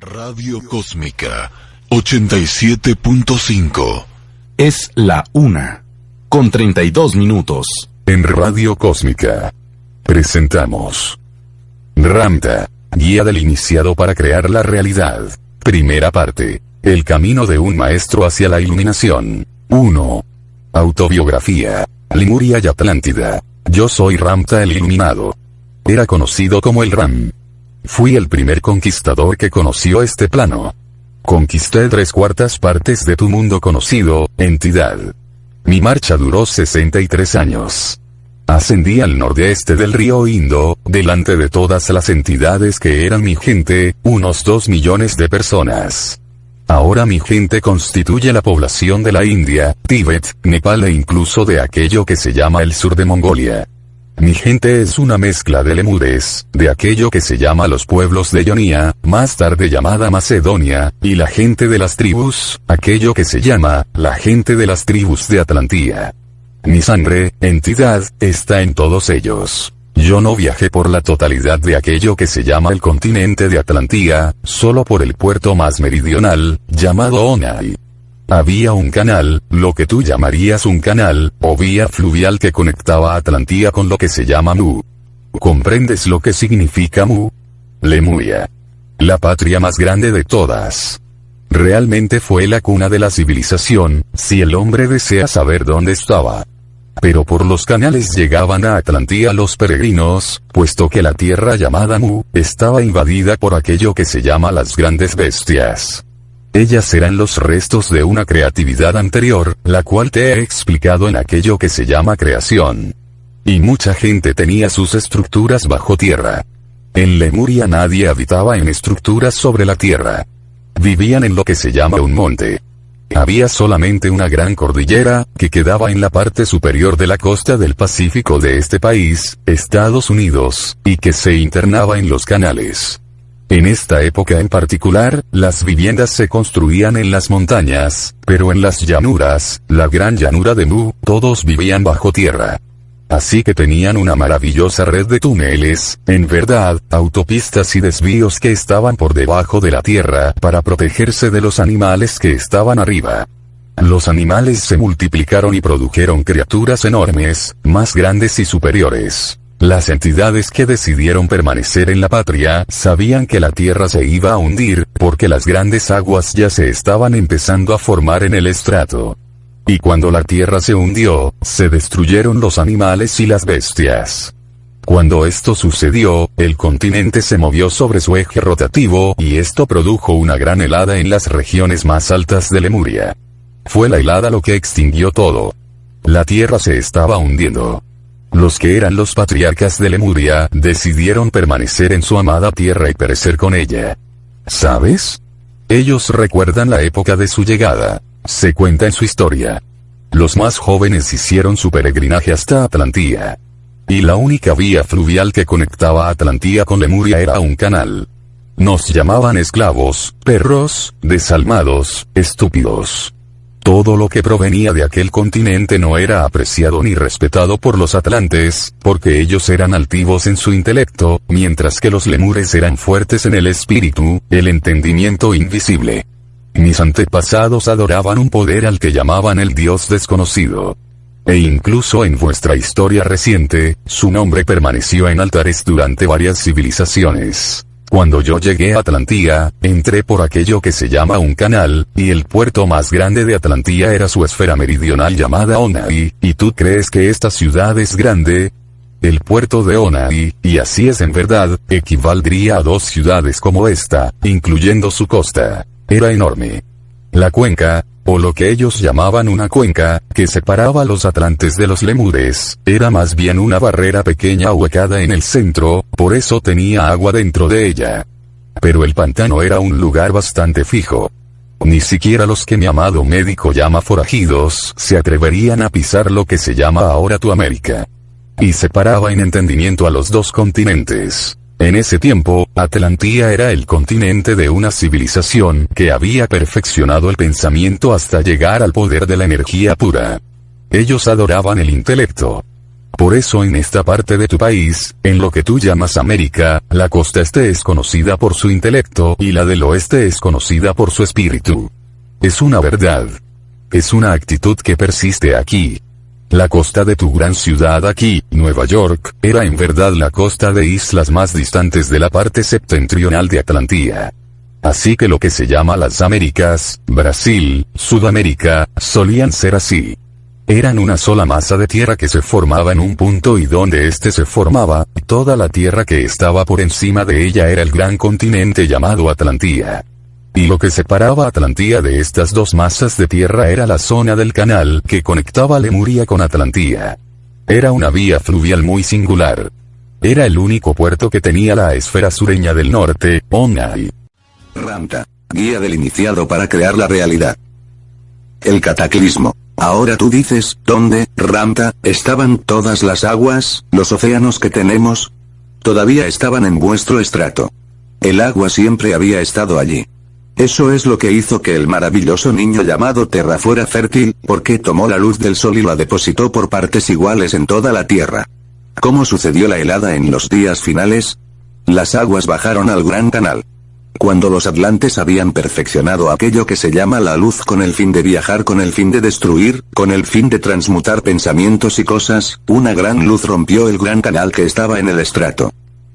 Radio Cósmica 87.5. Es la 1:32. En Radio Cósmica presentamos Ramta, guía del iniciado para crear la realidad. Primera parte. El camino de un maestro hacia la iluminación. 1. Autobiografía. Lemuria y Atlántida. Yo soy Ramta el Iluminado. Era conocido como el Ram. Fui el primer conquistador que conoció este plano. Conquisté 3/4 partes de tu mundo conocido, entidad. Mi marcha duró 63 años. Ascendí al nordeste del río Indo, delante de todas las entidades que eran mi gente, unos 2 millones de personas. Ahora mi gente constituye la población de la India, Tíbet, Nepal e incluso de aquello que se llama el sur de Mongolia. Mi gente es una mezcla de lemures, de aquello que se llama los pueblos de Ionia, más tarde llamada Macedonia, y la gente de las tribus, aquello que se llama, la gente de las tribus de Atlantía. Mi sangre, entidad, está en todos ellos. Yo no viajé por la totalidad de aquello que se llama el continente de Atlantía, solo por el puerto más meridional, llamado Onai. Había un canal, lo que tú llamarías un canal, o vía fluvial que conectaba Atlantía con lo que se llama Mu. ¿Comprendes lo que significa Mu? Lemuria. La patria más grande de todas. Realmente fue la cuna de la civilización, si el hombre desea saber dónde estaba. Pero por los canales llegaban a Atlantía los peregrinos, puesto que la tierra llamada Mu, estaba invadida por aquello que se llama las grandes bestias. Ellas eran los restos de una creatividad anterior, la cual te he explicado en aquello que se llama creación. Y mucha gente tenía sus estructuras bajo tierra. En Lemuria nadie habitaba en estructuras sobre la tierra. Vivían en lo que se llama un monte. Había solamente una gran cordillera, que quedaba en la parte superior de la costa del Pacífico de este país, Estados Unidos, y que se internaba en los canales. En esta época en particular, las viviendas se construían en las montañas, pero en las llanuras, la gran llanura de Mu, todos vivían bajo tierra. Así que tenían una maravillosa red de túneles, en verdad, autopistas y desvíos que estaban por debajo de la tierra para protegerse de los animales que estaban arriba. Los animales se multiplicaron y produjeron criaturas enormes, más grandes y superiores. Las entidades que decidieron permanecer en la patria sabían que la tierra se iba a hundir, porque las grandes aguas ya se estaban empezando a formar en el estrato. Y cuando la tierra se hundió, se destruyeron los animales y las bestias. Cuando esto sucedió, el continente se movió sobre su eje rotativo y esto produjo una gran helada en las regiones más altas de Lemuria. Fue la helada lo que extinguió todo. La tierra se estaba hundiendo. Los que eran los patriarcas de Lemuria decidieron permanecer en su amada tierra y perecer con ella. ¿Sabes? Ellos recuerdan la época de su llegada. Se cuenta en su historia. Los más jóvenes hicieron su peregrinaje hasta Atlantía. Y la única vía fluvial que conectaba Atlantía con Lemuria era un canal. Nos llamaban esclavos, perros, desalmados, estúpidos. Todo lo que provenía de aquel continente no era apreciado ni respetado por los atlantes, porque ellos eran altivos en su intelecto, mientras que los lemures eran fuertes en el espíritu, el entendimiento invisible. Mis antepasados adoraban un poder al que llamaban el Dios desconocido. E incluso en vuestra historia reciente, su nombre permaneció en altares durante varias civilizaciones. Cuando yo llegué a Atlantía, entré por aquello que se llama un canal, y el puerto más grande de Atlantía era su esfera meridional llamada Onai, ¿y tú crees que esta ciudad es grande? El puerto de Onai, y así es en verdad, equivaldría a 2 ciudades como esta, incluyendo su costa. Era enorme. La cuenca, o lo que ellos llamaban una cuenca, que separaba a los atlantes de los lemures, era más bien una barrera pequeña ahuecada en el centro, por eso tenía agua dentro de ella. Pero el pantano era un lugar bastante fijo. Ni siquiera los que mi amado médico llama forajidos se atreverían a pisar lo que se llama ahora tu América. Y separaba en entendimiento a los 2 continentes. En ese tiempo, Atlantía era el continente de una civilización que había perfeccionado el pensamiento hasta llegar al poder de la energía pura. Ellos adoraban el intelecto. Por eso en esta parte de tu país, en lo que tú llamas América, la costa este es conocida por su intelecto y la del oeste es conocida por su espíritu. Es una verdad. Es una actitud que persiste aquí. La costa de tu gran ciudad aquí, Nueva York, era en verdad la costa de islas más distantes de la parte septentrional de Atlantía. Así que lo que se llama las Américas, Brasil, Sudamérica, solían ser así. Eran una sola masa de tierra que se formaba en un punto y donde éste se formaba, toda la tierra que estaba por encima de ella era el gran continente llamado Atlantía. Y lo que separaba Atlantía de estas dos masas de tierra era la zona del canal que conectaba Lemuria con Atlantía. Era una vía fluvial muy singular. Era el único puerto que tenía la esfera sureña del norte, Onai. Ramta, guía del iniciado para crear la realidad. El cataclismo. Ahora tú dices, ¿dónde, Ramta, estaban todas las aguas, los océanos que tenemos? Todavía estaban en vuestro estrato. El agua siempre había estado allí. Eso es lo que hizo que el maravilloso niño llamado Terra fuera fértil, porque tomó la luz del sol y la depositó por partes iguales en toda la tierra. ¿Cómo sucedió la helada en los días finales? Las aguas bajaron al gran canal. Cuando los atlantes habían perfeccionado aquello que se llama la luz con el fin de viajar, con el fin de destruir, con el fin de transmutar pensamientos y cosas, una gran luz rompió el gran canal que estaba en el estrato.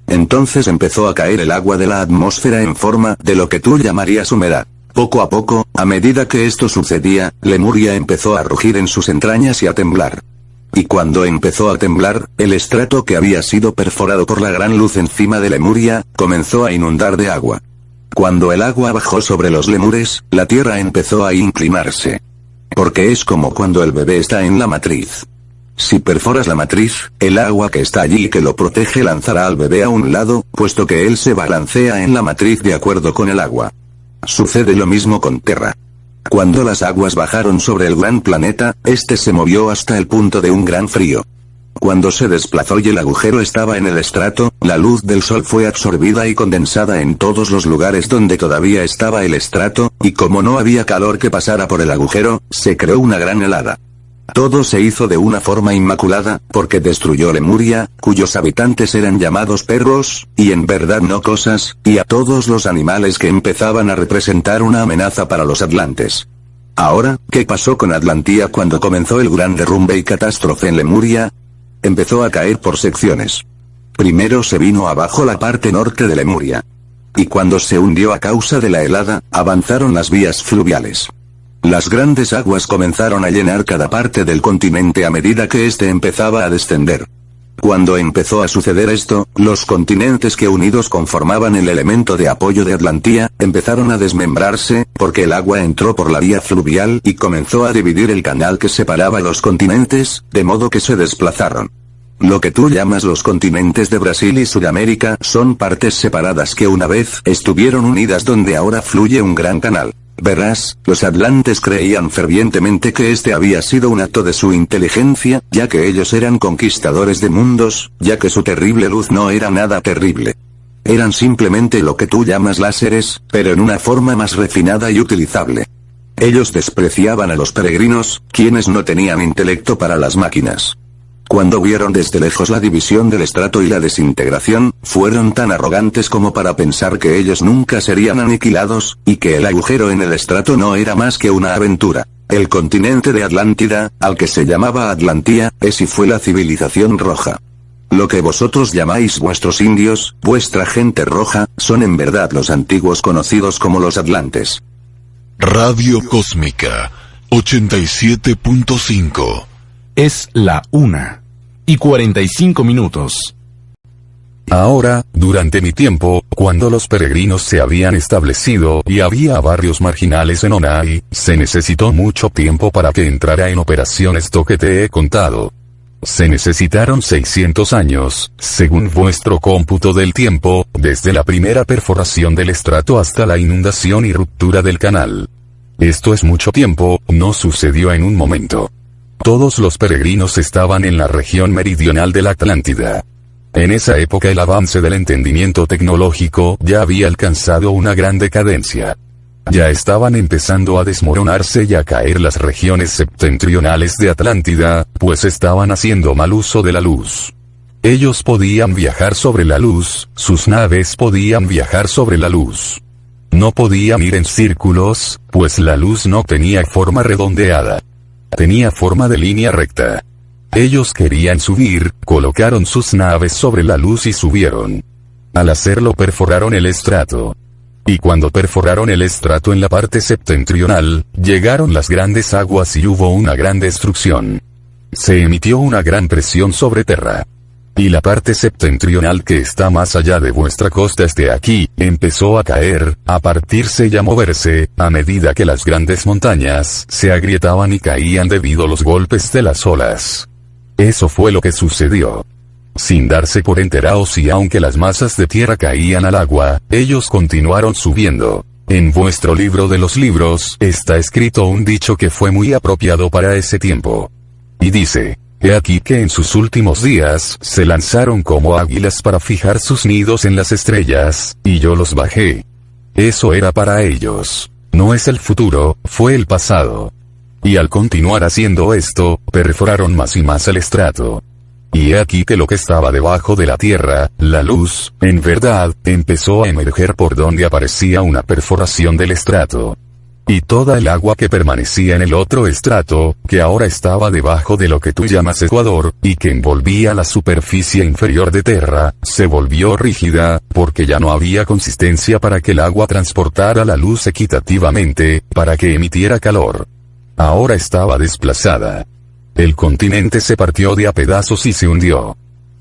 Entonces empezó a caer el agua de la atmósfera en forma de lo que tú llamarías humedad. Poco a poco, a medida que esto sucedía, Lemuria empezó a rugir en sus entrañas y a temblar. Y cuando empezó a temblar, el estrato que había sido perforado por la gran luz encima de Lemuria, comenzó a inundar de agua. Cuando el agua bajó sobre los lemures, la tierra empezó a inclinarse. Porque es como cuando el bebé está en la matriz. Si perforas la matriz, el agua que está allí y que lo protege lanzará al bebé a un lado, puesto que él se balancea en la matriz de acuerdo con el agua. Sucede lo mismo con Terra. Cuando las aguas bajaron sobre el gran planeta, este se movió hasta el punto de un gran frío. Cuando se desplazó y el agujero estaba en el estrato, la luz del sol fue absorbida y condensada en todos los lugares donde todavía estaba el estrato, y como no había calor que pasara por el agujero, se creó una gran helada. Todo se hizo de una forma inmaculada, porque destruyó Lemuria, cuyos habitantes eran llamados perros, y en verdad no cosas, y a todos los animales que empezaban a representar una amenaza para los atlantes. Ahora, ¿qué pasó con Atlantía cuando comenzó el gran derrumbe y catástrofe en Lemuria? Empezó a caer por secciones. Primero se vino abajo la parte norte de Lemuria. Y cuando se hundió a causa de la helada, avanzaron las vías fluviales. Las grandes aguas comenzaron a llenar cada parte del continente a medida que éste empezaba a descender. Cuando empezó a suceder esto, los continentes que unidos conformaban el elemento de apoyo de Atlantía, empezaron a desmembrarse, porque el agua entró por la vía fluvial y comenzó a dividir el canal que separaba los continentes, de modo que se desplazaron. Lo que tú llamas los continentes de Brasil y Sudamérica son partes separadas que una vez estuvieron unidas donde ahora fluye un gran canal. Verás, los atlantes creían fervientemente que este había sido un acto de su inteligencia, ya que ellos eran conquistadores de mundos, ya que su terrible luz no era nada terrible. Eran simplemente lo que tú llamas láseres, pero en una forma más refinada y utilizable. Ellos despreciaban a los peregrinos, quienes no tenían intelecto para las máquinas. Cuando vieron desde lejos la división del estrato y la desintegración, fueron tan arrogantes como para pensar que ellos nunca serían aniquilados, y que el agujero en el estrato no era más que una aventura. El continente de Atlántida, al que se llamaba Atlantía, es y fue la civilización roja. Lo que vosotros llamáis vuestros indios, vuestra gente roja, son en verdad los antiguos conocidos como los atlantes. Radio Cósmica 87.5. Es la 1:45. Ahora, durante mi tiempo, cuando los peregrinos se habían establecido y había barrios marginales en Onai, se necesitó mucho tiempo para que entrara en operación esto que te he contado. Se necesitaron 600 años, según vuestro cómputo del tiempo, desde la primera perforación del estrato hasta la inundación y ruptura del canal. Esto es mucho tiempo, no sucedió en un momento. Todos los peregrinos estaban en la región meridional de la Atlántida. En esa época el avance del entendimiento tecnológico ya había alcanzado una gran decadencia. ya estaban empezando a desmoronarse y a caer las regiones septentrionales de Atlántida, pues estaban haciendo mal uso de la luz. Ellos podían viajar sobre la luz, sus naves podían viajar sobre la luz. No podían ir en círculos, pues la luz no tenía forma redondeada. Tenía forma de línea recta. Ellos querían subir, colocaron sus naves sobre la luz y subieron. Al hacerlo perforaron el estrato. Y cuando perforaron el estrato en la parte septentrional, llegaron las grandes aguas y hubo una gran destrucción. Se emitió una gran presión sobre Terra. Y la parte septentrional que está más allá de vuestra costa desde aquí, empezó a caer, a partirse y a moverse, a medida que las grandes montañas se agrietaban y caían debido a los golpes de las olas. Eso fue lo que sucedió. Sin darse por enterados y aunque las masas de tierra caían al agua, ellos continuaron subiendo. En vuestro libro de los libros, está escrito un dicho que fue muy apropiado para ese tiempo. Y dice: he aquí que en sus últimos días se lanzaron como águilas para fijar sus nidos en las estrellas, y yo los bajé. Eso era para ellos. No es el futuro, fue el pasado. Y al continuar haciendo esto, perforaron más y más el estrato. Y he aquí que lo que estaba debajo de la tierra, la luz, en verdad, empezó a emerger por donde aparecía una perforación del estrato. Y toda el agua que permanecía en el otro estrato, que ahora estaba debajo de lo que tú llamas ecuador, y que envolvía la superficie inferior de Terra, se volvió rígida, porque ya no había consistencia para que el agua transportara la luz equitativamente, para que emitiera calor. Ahora estaba desplazada. El continente se partió de a pedazos y se hundió.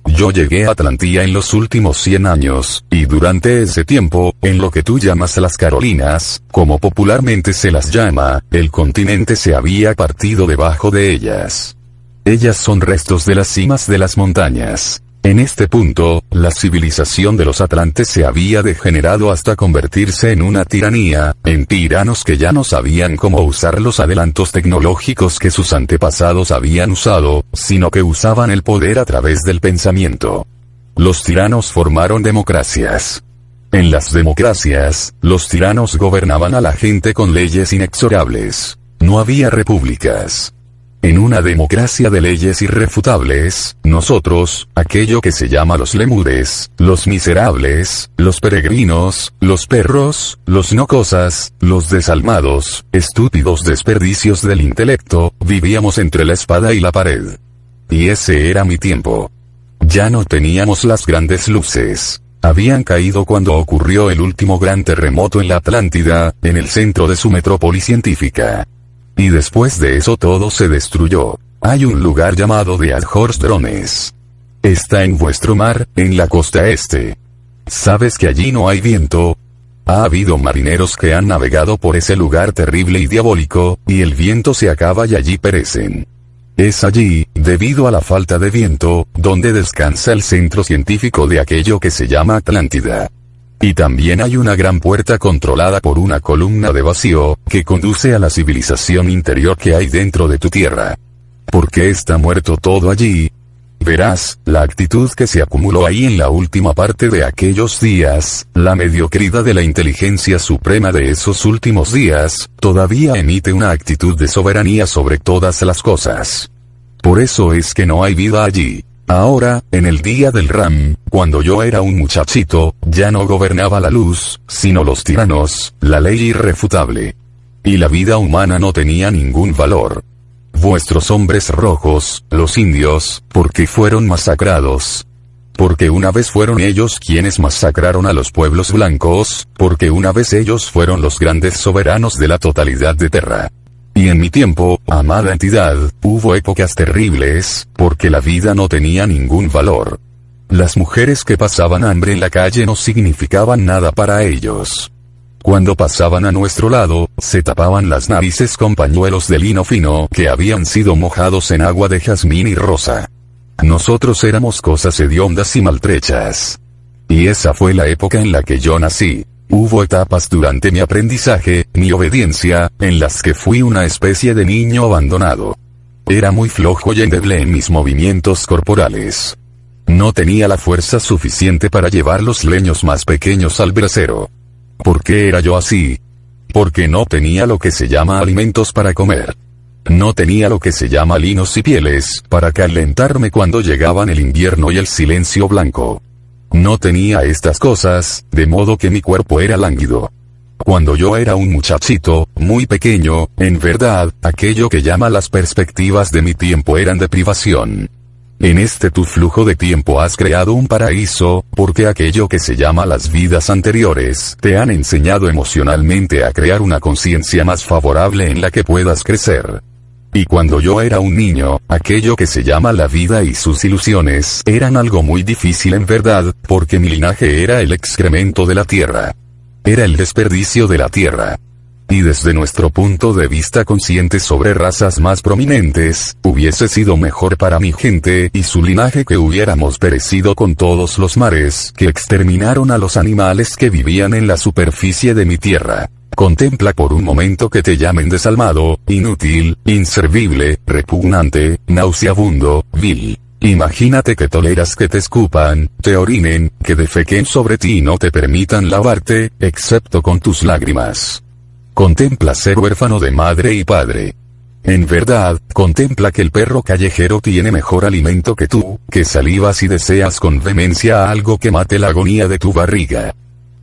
Yo llegué a Atlantía en los últimos 100 años, y durante ese tiempo, en lo que tú llamas las Carolinas, como popularmente se las llama, el continente se había partido debajo de ellas. Ellas son restos de las cimas de las montañas. En este punto, la civilización de los atlantes se había degenerado hasta convertirse en una tiranía, en tiranos que ya no sabían cómo usar los adelantos tecnológicos que sus antepasados habían usado, sino que usaban el poder a través del pensamiento. Los tiranos formaron democracias. En las democracias, los tiranos gobernaban a la gente con leyes inexorables. No había repúblicas. En una democracia de leyes irrefutables, nosotros, aquello que se llama los lemures, los miserables, los peregrinos, los perros, los no cosas, los desalmados, estúpidos desperdicios del intelecto, vivíamos entre la espada y la pared. Y ese era mi tiempo. Ya no teníamos las grandes luces. Habían caído cuando ocurrió el último gran terremoto en la Atlántida, en el centro de su metrópoli científica. Y después de eso todo se destruyó. Hay un lugar llamado de Horst Drones. Está en vuestro mar, en la costa este. ¿Sabes que allí no hay viento? Ha habido marineros que han navegado por ese lugar terrible y diabólico, y el viento se acaba y allí perecen. Es allí, debido a la falta de viento, donde descansa el centro científico de aquello que se llama Atlántida. Y también hay una gran puerta controlada por una columna de vacío, que conduce a la civilización interior que hay dentro de tu tierra. ¿Por qué está muerto todo allí? Verás, la actitud que se acumuló ahí en la última parte de aquellos días, la mediocridad de la inteligencia suprema de esos últimos días, todavía emite una actitud de soberanía sobre todas las cosas. Por eso es que no hay vida allí. Ahora, en el día del Ram, cuando yo era un muchachito, ya no gobernaba la luz, sino los tiranos, la ley irrefutable. Y la vida humana no tenía ningún valor. Vuestros hombres rojos, los indios, ¿por qué fueron masacrados? Porque una vez fueron ellos quienes masacraron a los pueblos blancos, porque una vez ellos fueron los grandes soberanos de la totalidad de Terra. Y en mi tiempo, amada entidad, hubo épocas terribles, porque la vida no tenía ningún valor. Las mujeres que pasaban hambre en la calle no significaban nada para ellos. Cuando pasaban a nuestro lado, se tapaban las narices con pañuelos de lino fino que habían sido mojados en agua de jazmín y rosa. Nosotros éramos cosas hediondas y maltrechas. Y esa fue la época en la que yo nací. Hubo etapas durante mi aprendizaje, mi obediencia, en las que fui una especie de niño abandonado. Era muy flojo y endeble en mis movimientos corporales. No tenía la fuerza suficiente para llevar los leños más pequeños al brasero. ¿Por qué era yo así? porque no tenía lo que se llama alimentos para comer. No tenía lo que se llama linos y pieles, para calentarme cuando llegaban el invierno y el silencio blanco. No tenía estas cosas, de modo que mi cuerpo era lánguido. Cuando yo era un muchachito, muy pequeño, en verdad, aquello que llama las perspectivas de mi tiempo eran de privación. En este tu flujo de tiempo has creado un paraíso, porque aquello que se llama las vidas anteriores, te han enseñado emocionalmente a crear una conciencia más favorable en la que puedas crecer. Y cuando yo era un niño, aquello que se llama la vida y sus ilusiones eran algo muy difícil en verdad, porque mi linaje era el excremento de la tierra. Era el desperdicio de la tierra. Y desde nuestro punto de vista consciente sobre razas más prominentes, hubiese sido mejor para mi gente y su linaje que hubiéramos perecido con todos los mares que exterminaron a los animales que vivían en la superficie de mi tierra. Contempla por un momento que te llamen desalmado, inútil, inservible, repugnante, nauseabundo, vil. Imagínate que toleras que te escupan, te orinen, que defequen sobre ti y no te permitan lavarte, excepto con tus lágrimas. Contempla ser huérfano de madre y padre. En verdad, contempla que el perro callejero tiene mejor alimento que tú, que salivas y deseas con vehemencia algo que mate la agonía de tu barriga.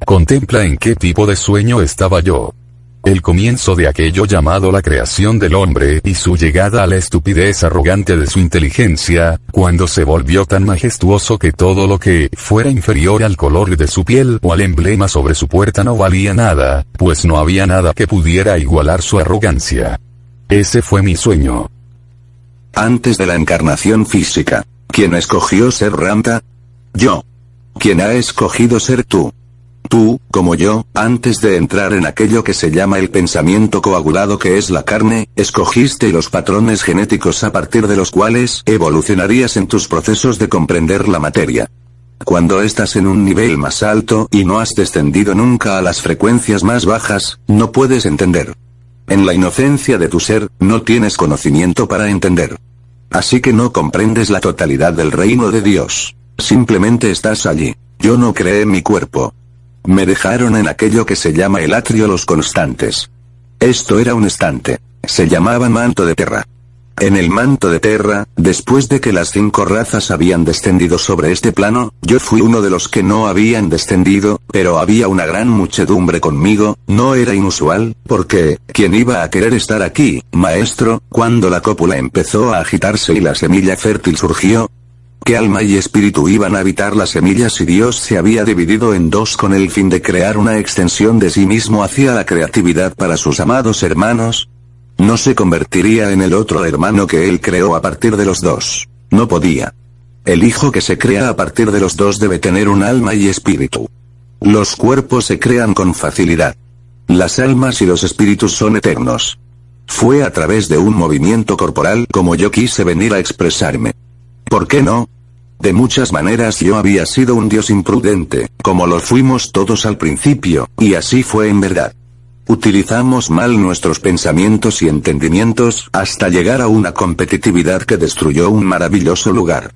Contempla en qué tipo de sueño estaba yo. El comienzo de aquello llamado la creación del hombre y su llegada a la estupidez arrogante de su inteligencia, cuando se volvió tan majestuoso que todo lo que fuera inferior al color de su piel o al emblema sobre su puerta no valía nada, pues no había nada que pudiera igualar su arrogancia. Ese fue mi sueño. Antes de la encarnación física, ¿quién escogió ser Ramta? Yo. ¿Quién ha escogido ser tú? Tú, como yo, antes de entrar en aquello que se llama el pensamiento coagulado que es la carne, escogiste los patrones genéticos a partir de los cuales evolucionarías en tus procesos de comprender la materia. Cuando estás en un nivel más alto y no has descendido nunca a las frecuencias más bajas, no puedes entender. En la inocencia de tu ser, no tienes conocimiento para entender. Así que no comprendes la totalidad del reino de Dios. Simplemente estás allí. Yo no creé mi cuerpo. Me dejaron en aquello que se llama el atrio los constantes. Esto era un estante. Se llamaba manto de terra. En el manto de terra, después de que las 5 razas habían descendido sobre este plano, yo fui uno de los que no habían descendido, pero había una gran muchedumbre conmigo. No era inusual, porque, ¿quién iba a querer estar aquí, maestro, cuando la cópula empezó a agitarse y la semilla fértil surgió? ¿Qué alma y espíritu iban a habitar la semilla si Dios se había dividido en 2 con el fin de crear una extensión de sí mismo hacia la creatividad para sus amados hermanos? No se convertiría en el otro hermano que él creó a partir de los 2. No podía. El hijo que se crea a partir de los 2 debe tener un alma y espíritu. Los cuerpos se crean con facilidad. Las almas y los espíritus son eternos. Fue a través de un movimiento corporal como yo quise venir a expresarme. ¿Por qué no? De muchas maneras yo había sido un dios imprudente, como lo fuimos todos al principio, y así fue en verdad. Utilizamos mal nuestros pensamientos y entendimientos hasta llegar a una competitividad que destruyó un maravilloso lugar.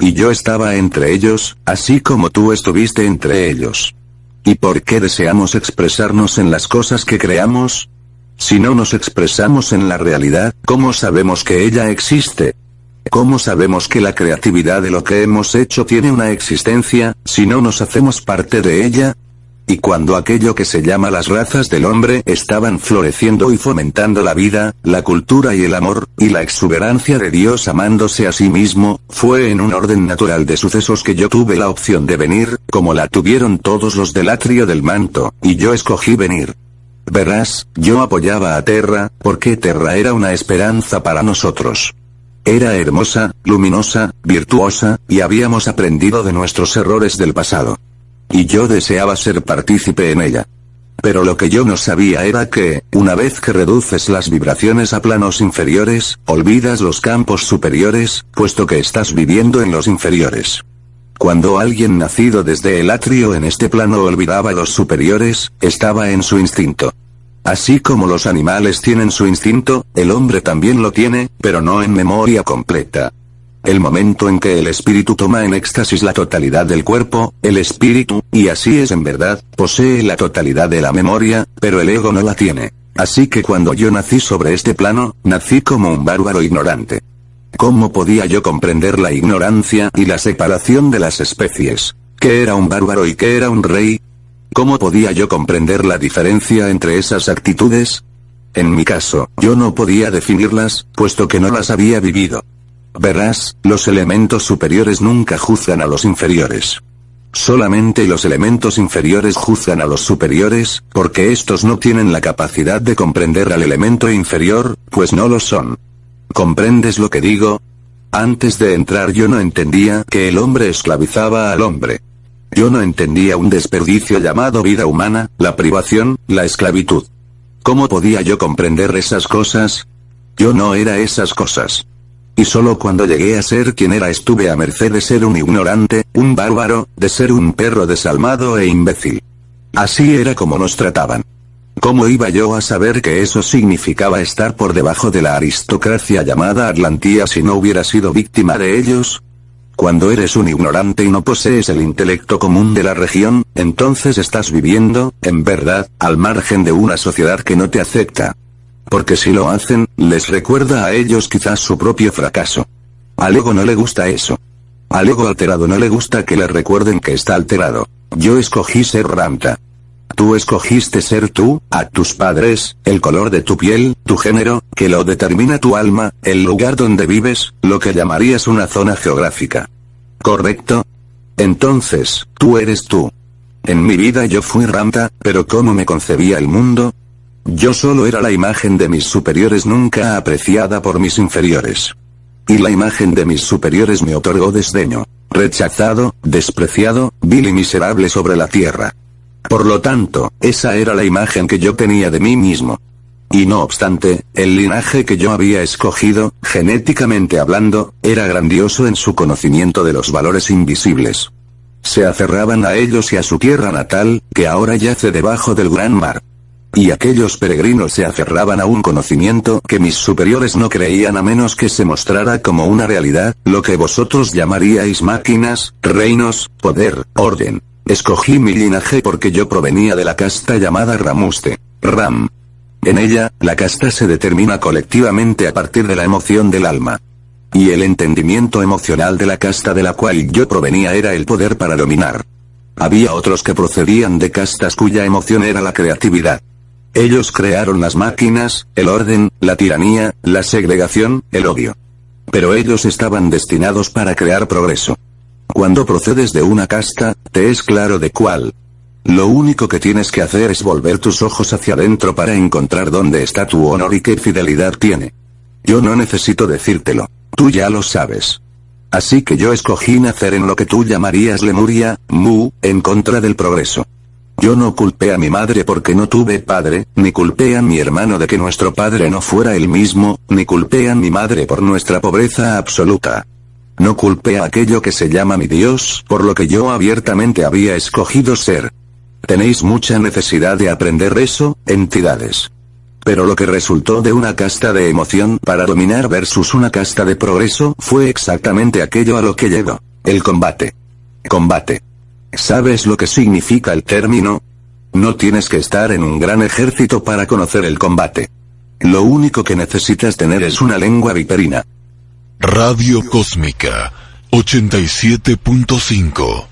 Y yo estaba entre ellos, así como tú estuviste entre ellos. ¿Y por qué deseamos expresarnos en las cosas que creamos? Si no nos expresamos en la realidad, ¿cómo sabemos que ella existe? ¿Cómo sabemos que la creatividad de lo que hemos hecho tiene una existencia, si no nos hacemos parte de ella? Y cuando aquello que se llama las razas del hombre estaban floreciendo y fomentando la vida, la cultura y el amor, y la exuberancia de Dios amándose a sí mismo, fue en un orden natural de sucesos que yo tuve la opción de venir, como la tuvieron todos los del atrio del manto, y yo escogí venir. Verás, yo apoyaba a Terra, porque Terra era una esperanza para nosotros. Era hermosa, luminosa, virtuosa, y habíamos aprendido de nuestros errores del pasado. Y yo deseaba ser partícipe en ella. Pero lo que yo no sabía era que, una vez que reduces las vibraciones a planos inferiores, olvidas los campos superiores, puesto que estás viviendo en los inferiores. Cuando alguien nacido desde el atrio en este plano olvidaba los superiores, estaba en su instinto. Así como los animales tienen su instinto, el hombre también lo tiene, pero no en memoria completa. el momento en que el espíritu toma en éxtasis la totalidad del cuerpo, el espíritu, y así es en verdad, posee la totalidad de la memoria, pero el ego no la tiene. Así que cuando yo nací sobre este plano, nací como un bárbaro ignorante. ¿Cómo podía yo comprender la ignorancia y la separación de las especies? ¿Qué era un bárbaro y qué era un rey? ¿Cómo podía yo comprender la diferencia entre esas actitudes? En mi caso, yo no podía definirlas, puesto que no las había vivido. Verás, los elementos superiores nunca juzgan a los inferiores. Solamente los elementos inferiores juzgan a los superiores, porque estos no tienen la capacidad de comprender al elemento inferior, pues no lo son. ¿Comprendes lo que digo? Antes de entrar yo no entendía que el hombre esclavizaba al hombre. Yo no entendía un desperdicio llamado vida humana, la privación, la esclavitud. ¿Cómo podía yo comprender esas cosas? Yo no era esas cosas. Y solo cuando llegué a ser quien era estuve a merced de ser un ignorante, un bárbaro, de ser un perro desalmado e imbécil. Así era como nos trataban. ¿Cómo iba yo a saber que eso significaba estar por debajo de la aristocracia llamada Atlantía si no hubiera sido víctima de ellos? Cuando eres un ignorante y no posees el intelecto común de la región, entonces estás viviendo, en verdad, al margen de una sociedad que no te acepta. Porque si lo hacen, les recuerda a ellos quizás su propio fracaso. Al ego no le gusta eso. Al ego alterado no le gusta que le recuerden que está alterado. Yo escogí ser Ramta. Tú escogiste ser tú, a tus padres, el color de tu piel, tu género, que lo determina tu alma, el lugar donde vives, lo que llamarías una zona geográfica. ¿Correcto? Entonces, tú eres tú. En mi vida yo fui Ramta, pero ¿cómo me concebía el mundo? Yo solo era la imagen de mis superiores nunca apreciada por mis inferiores. Y la imagen de mis superiores me otorgó desdeño, rechazado, despreciado, vil y miserable sobre la tierra. Por lo tanto, esa era la imagen que yo tenía de mí mismo. Y no obstante, el linaje que yo había escogido, genéticamente hablando, era grandioso en su conocimiento de los valores invisibles. Se aferraban a ellos y a su tierra natal, que ahora yace debajo del gran mar. Y aquellos peregrinos se aferraban a un conocimiento que mis superiores no creían a menos que se mostrara como una realidad, lo que vosotros llamaríais máquinas, reinos, poder, orden. Escogí mi linaje porque yo provenía de la casta llamada Ramuste, Ram. En ella, la casta se determina colectivamente a partir de la emoción del alma. Y el entendimiento emocional de la casta de la cual yo provenía era el poder para dominar. Había otros que procedían de castas cuya emoción era la creatividad. Ellos crearon las máquinas, el orden, la tiranía, la segregación, el odio. Pero ellos estaban destinados para crear progreso. Cuando procedes de una casta, te es claro de cuál. Lo único que tienes que hacer es volver tus ojos hacia adentro para encontrar dónde está tu honor y qué fidelidad tiene. Yo no necesito decírtelo, tú ya lo sabes. Así que yo escogí nacer en lo que tú llamarías Lemuria, Mu, en contra del progreso. Yo no culpé a mi madre porque no tuve padre, ni culpé a mi hermano de que nuestro padre no fuera el mismo, ni culpé a mi madre por nuestra pobreza absoluta. No culpé a aquello que se llama mi Dios, por lo que yo abiertamente había escogido ser. Tenéis mucha necesidad de aprender eso, entidades. Pero lo que resultó de una casta de emoción para dominar versus una casta de progreso fue exactamente aquello a lo que llegó: el combate. Combate. ¿Sabes lo que significa el término? No tienes que estar en un gran ejército para conocer el combate. Lo único que necesitas tener es una lengua viperina. Radio Cósmica 87.5